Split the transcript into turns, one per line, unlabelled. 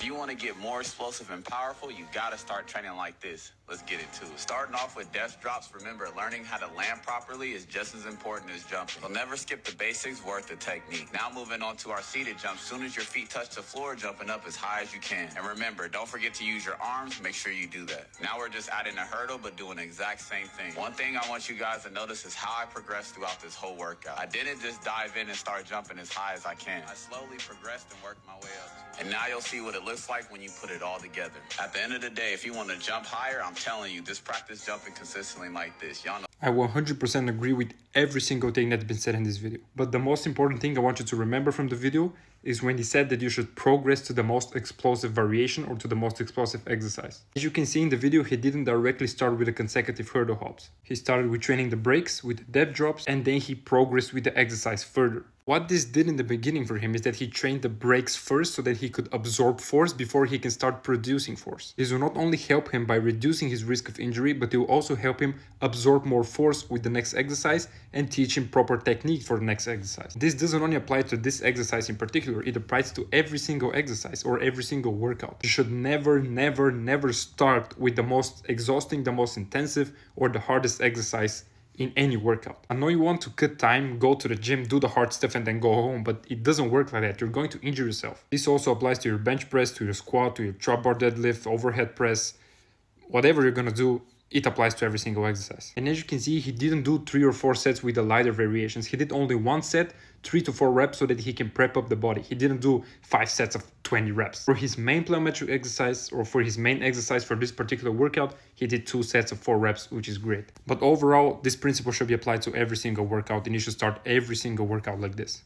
If you want to get more explosive and powerful, you gotta start training like this. Let's get it to it. Starting off with death drops, remember learning how to land properly is just as important as jumping. So never skip the basics, worth the technique. Now moving on to our seated jump. Soon as your feet touch the floor, jumping up as high as you can. And remember, don't forget to use your arms. Make sure you do that. Now we're just adding a hurdle, but doing the exact same thing. One thing I want you guys to notice is how I progressed throughout this whole workout. I didn't just dive in and start jumping as high as I can. I slowly progressed and worked my way up. And now you'll see what it looks like when you put it all together. At the end of the day, if you want to jump higher, I'm telling you, just practice jumping consistently like this. Y'all know.
I 100% agree with every single thing that's been said in this video. But the most important thing I want you to remember from the video is when he said that you should progress to the most explosive variation or to the most explosive exercise. As you can see in the video, he didn't directly start with the consecutive hurdle hops. He started with training the brakes, with the depth drops, and then he progressed with the exercise further. What this did in the beginning for him is that he trained the brakes first so that he could absorb force before he can start producing force. This will not only help him by reducing his risk of injury, but it will also help him absorb more force with the next exercise and teach him proper technique for the next exercise. This doesn't only apply to this exercise in particular, it applies to every single exercise or every single workout. You should never start with the most exhausting, the most intensive, or the hardest exercise in any workout. I know you want to cut time, go to the gym, do the hard stuff and then go home, but it doesn't work like that. You're going to injure yourself. This also applies to your bench press, to your squat, to your trap bar deadlift, overhead press, whatever you're gonna do. It applies to every single exercise. And as you can see, he didn't do 3 or 4 sets with the lighter variations. He did only 1 set, 3 to 4 reps so that he can prep up the body. He didn't do 5 sets of 20 reps. For his main plyometric exercise or for his main exercise for this particular workout, he did 2 sets of 4 reps, which is great. But overall, this principle should be applied to every single workout and you should start every single workout like this.